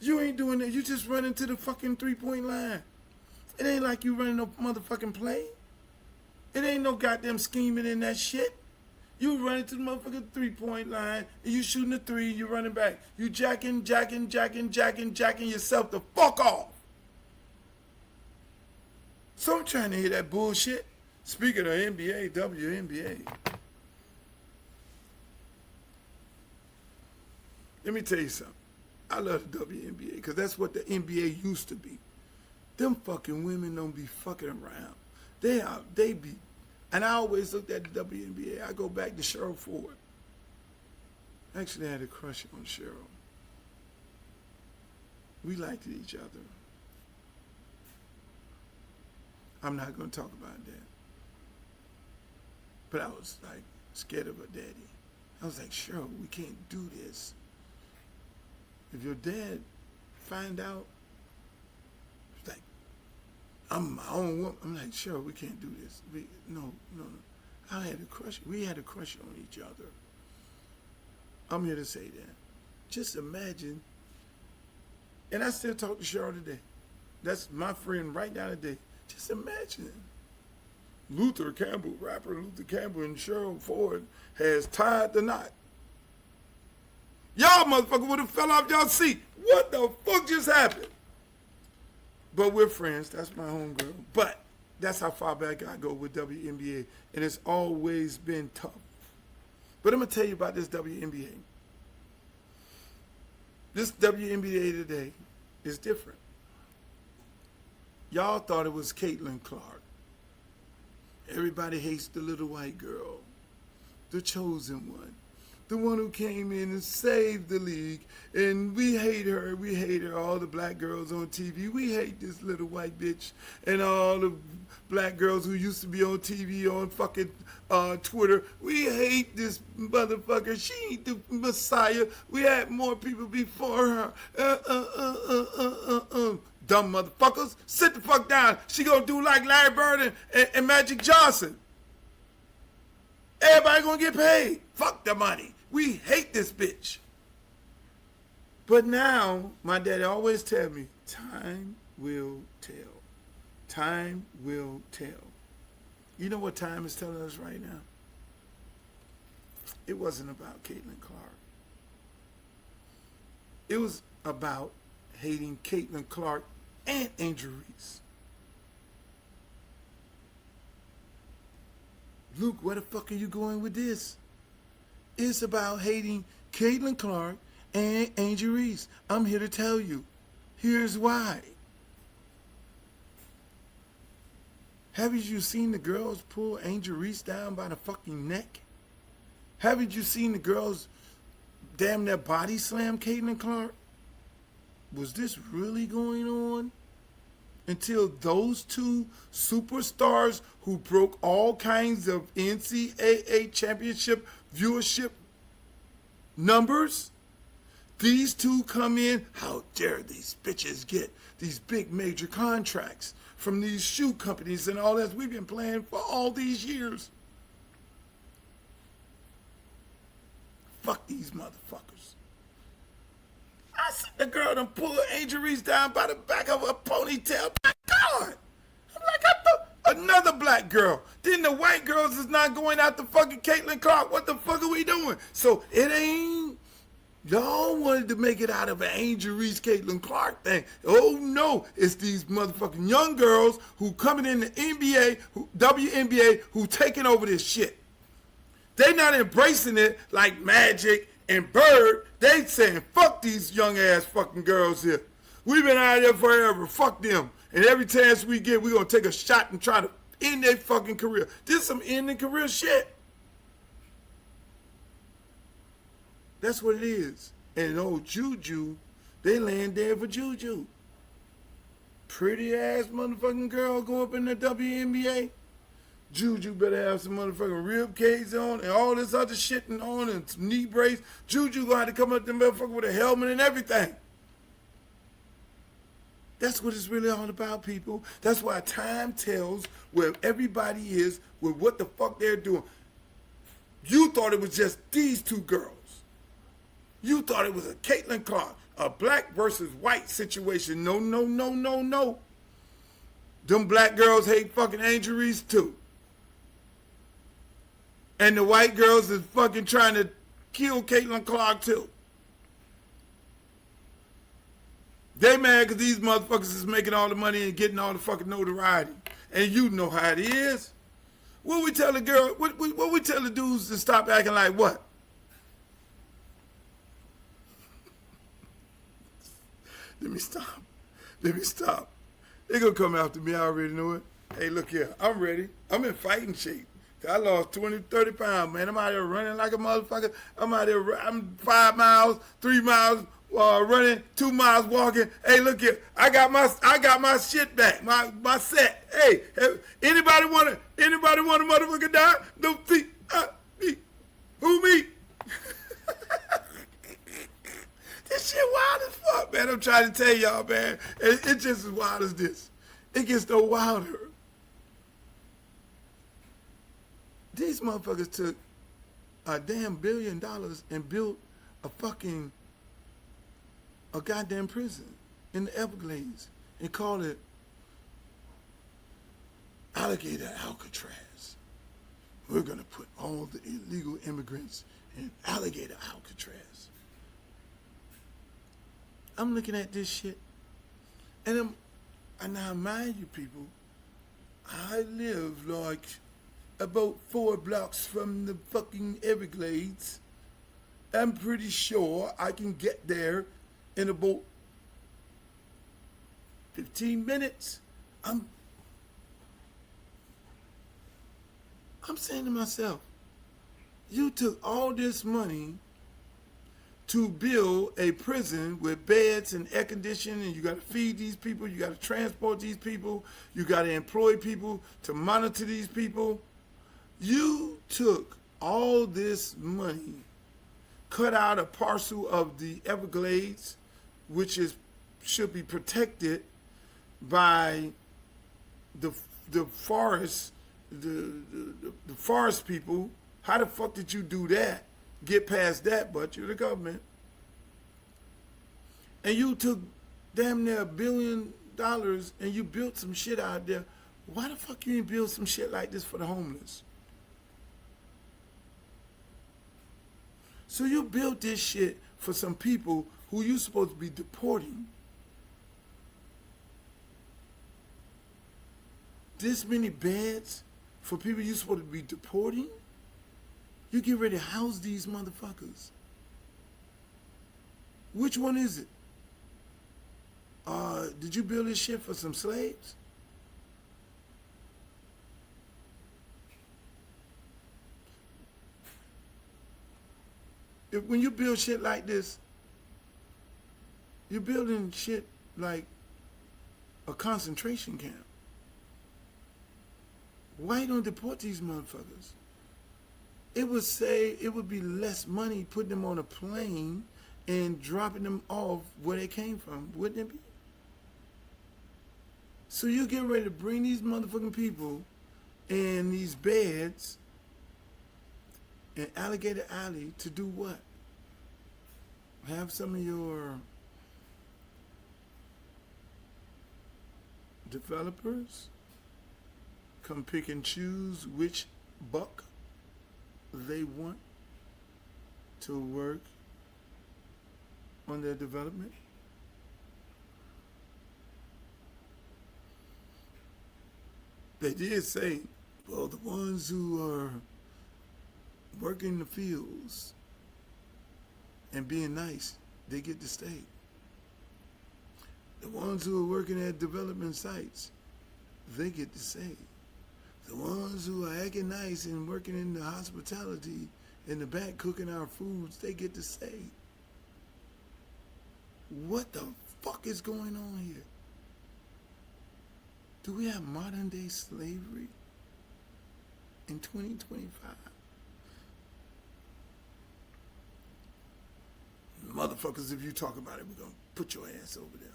You ain't doing that. You just running to the fucking 3-point line. It ain't like you running no motherfucking play. It ain't no goddamn scheming in that shit. You running to the motherfucking 3-point line, and you shooting a 3, you running back. You jacking yourself the fuck off. So I'm trying to hear that bullshit. Speaking of NBA, WNBA. Let me tell you something. I love the WNBA because that's what the NBA used to be. Them fucking women don't be fucking around. They be, and I always looked at the WNBA. I go back to Cheryl Ford. Actually, I had a crush on Cheryl. We liked each other. I'm not going to talk about that. But I was like scared of her daddy. I was like, Cheryl, we can't do this. If your dad find out, it's like, I'm my own woman. I'm like, Cheryl, we can't do this. No. I had a crush. We had a crush on each other. I'm here to say that. Just imagine, and I still talk to Cheryl today. That's my friend right now today. Just imagine. Luther Campbell, rapper Luther Campbell and Cheryl Ford has tied the knot. Y'all motherfucker would have fell off y'all seat. What the fuck just happened? But we're friends. That's my homegirl. But that's how far back I go with WNBA. And it's always been tough. But I'm going to tell you about this WNBA. This WNBA today is different. Y'all thought it was Caitlin Clark. Everybody hates the little white girl, the chosen one, the one who came in and saved the league. And we hate her. We hate her. All the black girls on TV. We hate this little white bitch. And all the black girls who used to be on TV on fucking Twitter. We hate this motherfucker. She ain't the Messiah. We had more people before her. Dumb motherfuckers. Sit the fuck down. She gonna do like Larry Bird and Magic Johnson. Everybody gonna get paid. Fuck the money. We hate this bitch. But now, my daddy always tell me, time will tell. Time will tell. You know what time is telling us right now? It wasn't about Caitlin Clark. It was about hating Caitlin Clark and Angel Reese. Luke, where the fuck are you going with this? It's about hating Caitlin Clark and Angel Reese. I'm here to tell you. Here's why. Haven't you seen the girls pull Angel Reese down by the fucking neck? Haven't you seen the girls damn near body slam Caitlin Clark? Was this really going on? Until those two superstars who broke all kinds of NCAA championship viewership numbers, these two come in. How dare these bitches get these big major contracts from these shoe companies and all that we've been playing for all these years? Fuck these motherfuckers. I see the girl done pull Angel Reese down by the back of her ponytail. My God. I'm like, I thought another black girl. Then the white girls is not going after fucking Caitlin Clark. What the fuck are we doing? So it ain't, y'all wanted to make it out of an Angel Reese Caitlin Clark thing. Oh no, it's these motherfucking young girls who coming in the NBA, WNBA, who taking over this shit. They not embracing it like Magic and Bird. They saying, fuck these young ass fucking girls here. We've been out here forever. Fuck them. And every chance we get, we're going to take a shot and try to end their fucking career. This is some ending career shit. That's what it is. And old Juju, they laying dead for Juju. Pretty ass motherfucking girl go up in the WNBA. Juju better have some motherfucking rib cage on and all this other shit and on and some knee brace. Juju gonna have to come up to the motherfucker with a helmet and everything. That's what it's really all about, people. That's why time tells where everybody is with what the fuck they're doing. You thought it was just these two girls. You thought it was a Caitlin Clark, a black versus white situation. No, no, no, no, no. Them black girls hate fucking Angel Reese too. And the white girls is fucking trying to kill Caitlin Clark too. They mad because these motherfuckers is making all the money and getting all the fucking notoriety. And you know how it is. What we tell the girl, what we tell the dudes to stop acting like what? Let me stop. Let me stop. They gonna come after me. I already know it. Hey, look here. I'm ready. I'm in fighting shape. I lost 20, 30 pounds, man. I'm out here running like a motherfucker. I'm out here. I'm 5 miles, 3 miles running, 2 miles walking. Hey, look here. I got my shit back. My set. Hey, anybody want a motherfucker die? Don't think me. Who me? This shit wild as fuck, man. I'm trying to tell y'all, man. It's just as wild as this. It gets no wilder. These motherfuckers took a damn $1 billion and built a goddamn prison in the Everglades and called it Alligator Alcatraz. We're gonna put all the illegal immigrants in Alligator Alcatraz. I'm looking at this shit, and now mind you, people, I live like about 4 blocks from the fucking Everglades. I'm pretty sure I can get there in about 15 minutes. I'm saying to myself, you took all this money to build a prison with beds and air conditioning, and you got to feed these people, you got to transport these people, you got to employ people to monitor these people. You took all this money, cut out a parcel of the Everglades, which should be protected by the forest, the forest people. How the fuck did you do that? Get past that, but you're the government. And you took damn near $1 billion and you built some shit out there. Why the fuck you ain't build some shit like this for the homeless? So you built this shit for some people who you supposed to be deporting. This many beds for people you supposed to be deporting? You get ready to house these motherfuckers. Which one is it? Did you build this shit for some slaves? When you build shit like this, you're building shit like a concentration camp. Why you don't deport these motherfuckers? It would be less money putting them on a plane and dropping them off where they came from, wouldn't it be? So you get ready to bring these motherfucking people in these beds in Alligator Alley to do what? Have some of your developers come pick and choose which buck they want to work on their development? They did say, well, the ones who are working the fields and being nice, they get to stay. The ones who are working at development sites, they get to stay. The ones who are acting nice and working in the hospitality in the back cooking our foods, they get to stay. What the fuck is going on here? Do we have modern day slavery in 2025? Motherfuckers, if you talk about it, we're gonna put your ass over there.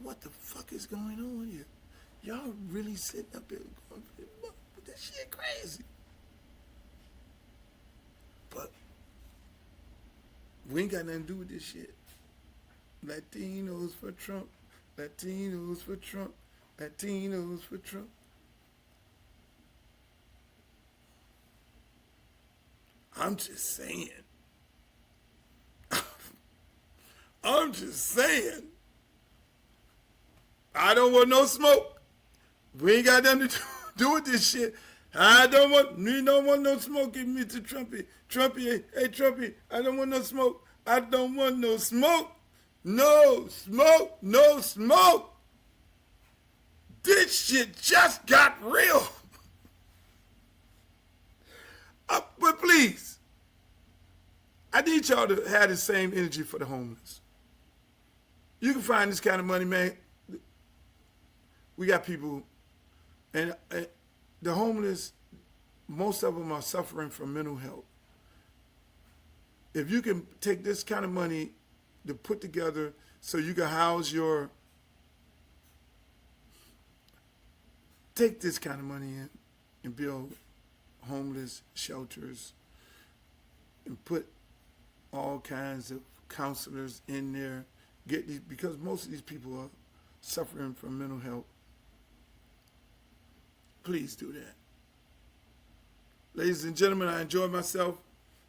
What the fuck is going on here? Y'all really sitting up here going, that shit crazy. But we ain't got nothing to do with this shit. Latinos for Trump. Latinos for Trump. Latinos for Trump. I'm just saying. I'm just saying. I don't want no smoke. We ain't got nothing to do with this shit. We don't want no smoke in me to Trumpy. Trumpy, hey Trumpy, I don't want no smoke. I don't want no smoke. No smoke, no smoke. This shit just got real. But please, I need y'all to have the same energy for the homeless. You can find this kind of money, man. We got people, and the homeless, most of them are suffering from mental health. If you can take this kind of money to put together so you can house take this kind of money in and build homeless shelters and put all kinds of counselors in there. Because most of these people are suffering from mental health. Please do that. Ladies and gentlemen, I enjoyed myself.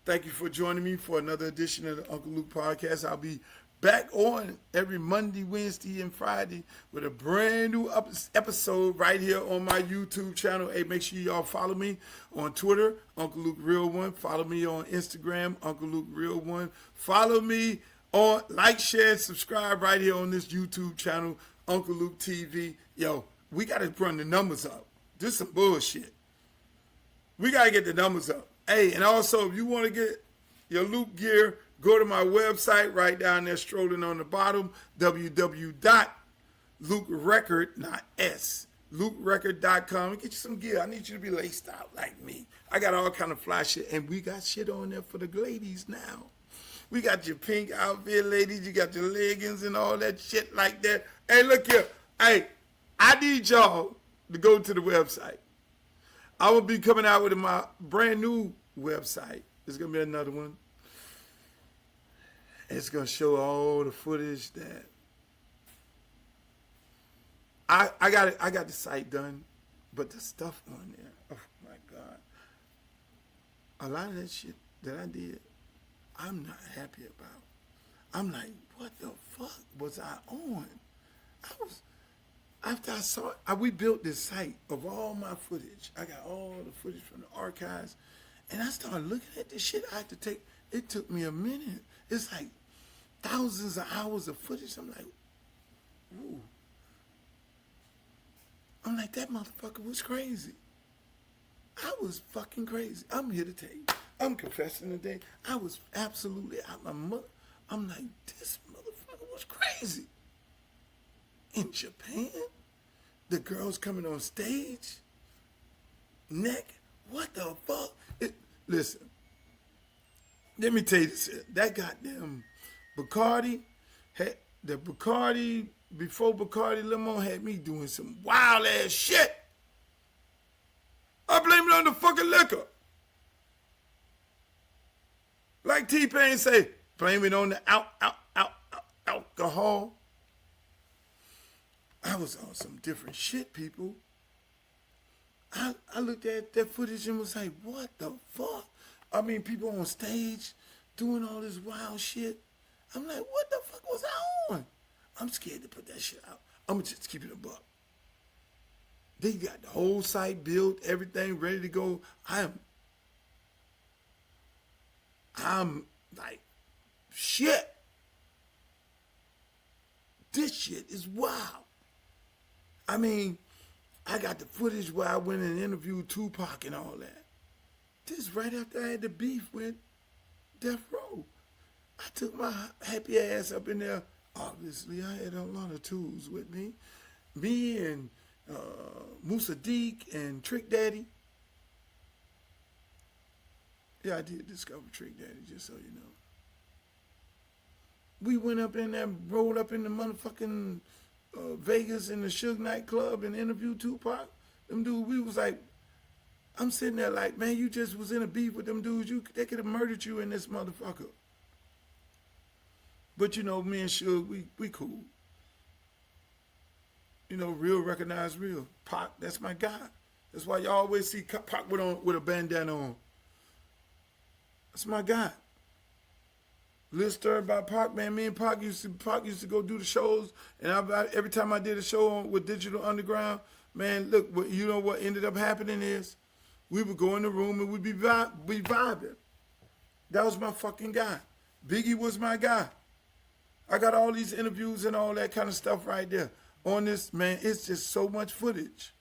Thank you for joining me for another edition of the Uncle Luke Podcast. I'll be back on every Monday, Wednesday, and Friday with a brand new episode right here on my YouTube channel. Hey, make sure y'all follow me on Twitter, Uncle Luke Real One. Follow me on Instagram, Uncle Luke Real One. Follow me on like, share, and subscribe right here on this YouTube channel, Uncle Luke TV. Yo, we got to run the numbers up. This is some bullshit. We got to get the numbers up. Hey, and also, if you want to get your Luke gear, go to my website right down there, strolling on the bottom, www.lukerecord, not S, lukerecord.com, and get you some gear. I need you to be laced out like me. I got all kind of fly shit, and we got shit on there for the ladies now. We got your pink outfit, ladies. You got your leggings and all that shit like that. Hey, look here. Hey, I need y'all to go to the website. I will be coming out with my brand new website. There's going to be another one. It's going to show all the footage that I got the site done, but the stuff on there, oh my God. A lot of that shit that I did, I'm not happy about. I'm like, what the fuck was I on? After I saw it, we built this site of all my footage. I got all the footage from the archives, and I started looking at this shit I had to take. It took me a minute. It's like thousands of hours of footage. I'm like, ooh. I'm like, that motherfucker was crazy. I was fucking crazy. I'm here to tell you. I'm confessing today. I was absolutely out my mother. I'm like, this motherfucker was crazy. In Japan, the girls coming on stage, neck, what the fuck? Listen, let me tell you this. That goddamn Bacardi, before Bacardi Limo had me doing some wild ass shit. I blame it on the fucking liquor. Like T-Pain say, blame it on the alcohol. I was on some different shit, people. I looked at that footage and was like, what the fuck? I mean, people on stage doing all this wild shit. I'm like, what the fuck was I on? I'm scared to put that shit out. I'm going to just keep it a buck. They got the whole site built, everything ready to go. I'm like, shit. This shit is wild. I mean, I got the footage where I went and interviewed Tupac and all that. This right after I had the beef with Death Row. I took my happy ass up in there. Obviously, I had a lot of tools with me. Me and Musa Deek and Trick Daddy. Yeah, I did discover Trick Daddy, just so you know. We went up in there, rolled up in the motherfucking Vegas in the Suge nightclub and interviewed Tupac. Them dudes, we was like, I'm sitting there like, man, you just was in a beef with them dudes. They could have murdered you in this motherfucker. But you know, me and Suge, we cool. You know, real recognize real. Pac, that's my guy. That's why you always see Pac with a bandana on. That's my guy. Little story about Pac, man. Me and Pac used to go do the shows, and every time I did a show with Digital Underground, man, look, you know what ended up happening is we would go in the room and we'd be vibing. That was my fucking guy. Biggie was my guy. I got all these interviews and all that kind of stuff right there on this, man. It's just so much footage.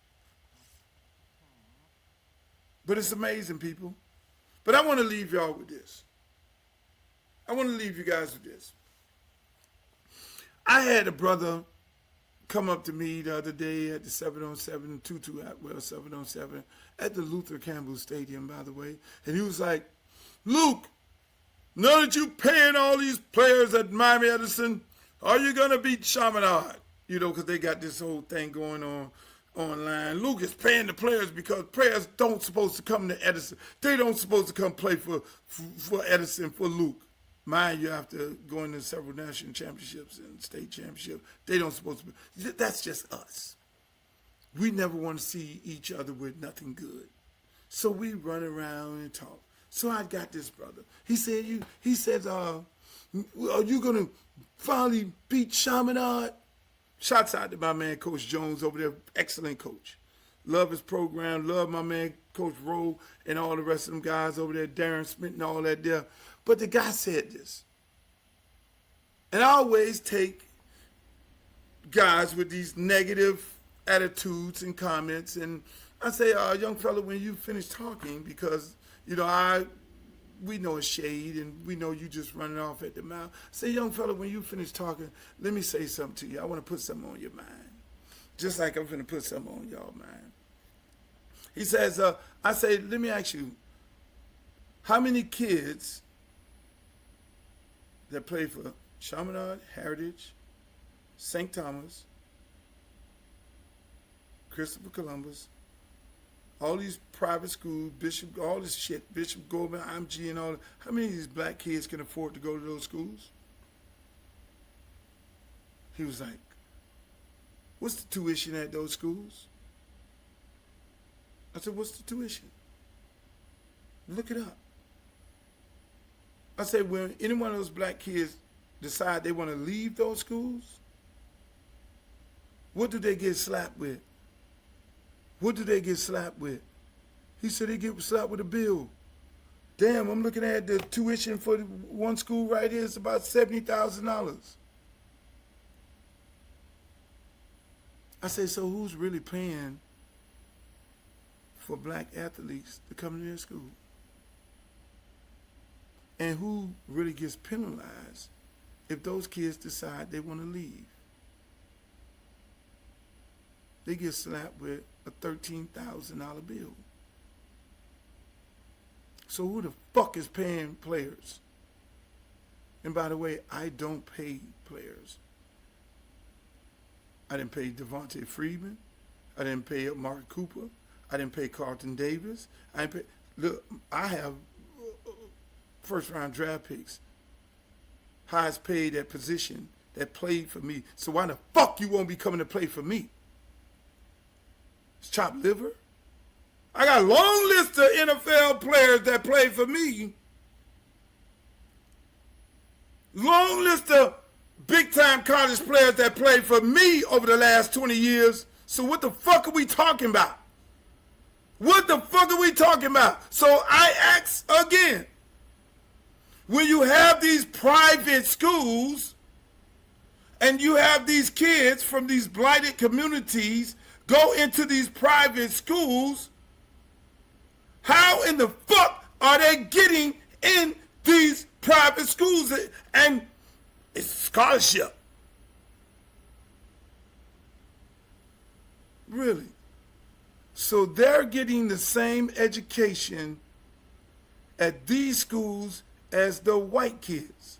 But it's amazing, people. But I want to leave y'all with this. I want to leave you guys with this. I had a brother come up to me the other day at the 7-on-7, 7-on-7, at the Luther Campbell Stadium, by the way. And he was like, Luke, now that you paying all these players at Miami Edison, are you going to beat Chaminade? You know, because they got this whole thing going on online. Luke is paying the players because players don't supposed to come to Edison. They don't supposed to come play for Edison, for Luke. Mind you, after going to several national championships and state championships, they don't supposed to be. That's just us. We never want to see each other with nothing good. So we run around and talk. So I got this brother. He said, are you going to finally beat Chaminade? Shouts out to my man, Coach Jones over there. Excellent coach. Love his program. Love my man, Coach Rowe, and all the rest of them guys over there, Darren Smith and all that there. But the guy said this. And I always take guys with these negative attitudes and comments, and I say, young fella, when you finish talking, because, you know, we know it's shade, and we know you just running off at the mouth. Say, young fella, when you finish talking, let me say something to you. I want to put something on your mind, just like I'm going to put something on y'all mind. He says, I say, let me ask you, how many kids that play for Chaminade, Heritage, St. Thomas, Christopher Columbus, all these private schools, Bishop, all this shit, Bishop Goldman, IMG, and all that, how many of these black kids can afford to go to those schools? He was like, what's the tuition at those schools? I said, what's the tuition? Look it up. I said, when any one of those black kids decide they want to leave those schools, what do they get slapped with? What do they get slapped with? He said they get slapped with a bill. Damn, I'm looking at the tuition for one school right here. It's about $70,000. I said, so who's really paying for black athletes to come to their school? And who really gets penalized if those kids decide they want to leave? They get slapped with a $13,000 bill. So who the fuck is paying players? And by the way, I don't pay players. I didn't pay Devontae Freeman. I didn't pay Mark Cooper. I didn't pay Carlton Davis. I didn't pay. Look, I have first-round draft picks, highest paid at position, that played for me. So why the fuck you won't be coming to play for me? It's chopped liver. I got a long list of NFL players that play for me. Long list of big-time college players that played for me over the last 20 years. So what the fuck are we talking about? What the fuck are we talking about? So I ask again. When you have these private schools and you have these kids from these blighted communities go into these private schools, how in the fuck are they getting in these private schools? And it's scholarship. Really? So they're getting the same education at these schools as the white kids.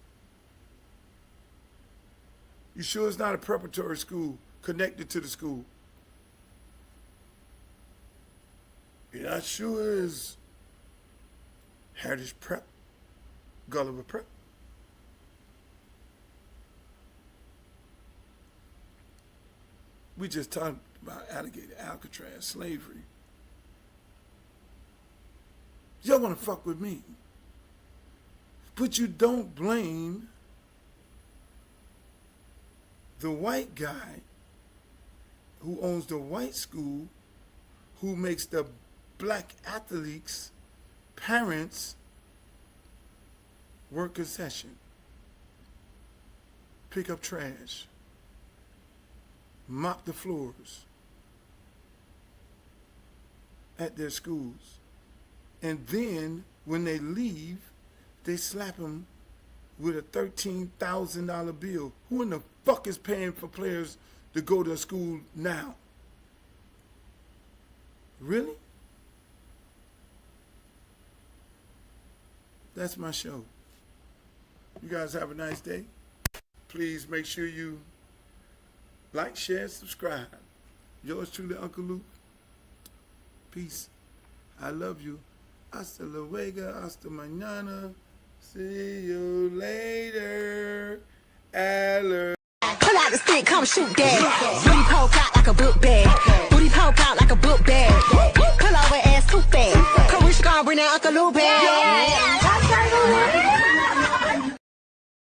You sure it's not a preparatory school connected to the school? You're not sure it's Heritage Prep, Gulliver Prep? We just talked about Alligator Alcatraz, slavery. Y'all want to fuck with me. But you don't blame the white guy who owns the white school, who makes the black athletes' parents work concession. pick up trash, mop the floors at their schools. And then when they leave, they slap them with a $13,000 bill. Who in the fuck is paying for players to go to school now? Really? That's my show. You guys have a nice day. Please make sure you like, share, subscribe. Yours truly, Uncle Luke. Peace. I love you. Hasta luego, hasta mañana. See you later. Pull out the stick, come shoot that. Booty poke out like a book bag. Booty poke out like a book bag. Pull over ass too fast. Carisha gonna bring that Uncle Luke back.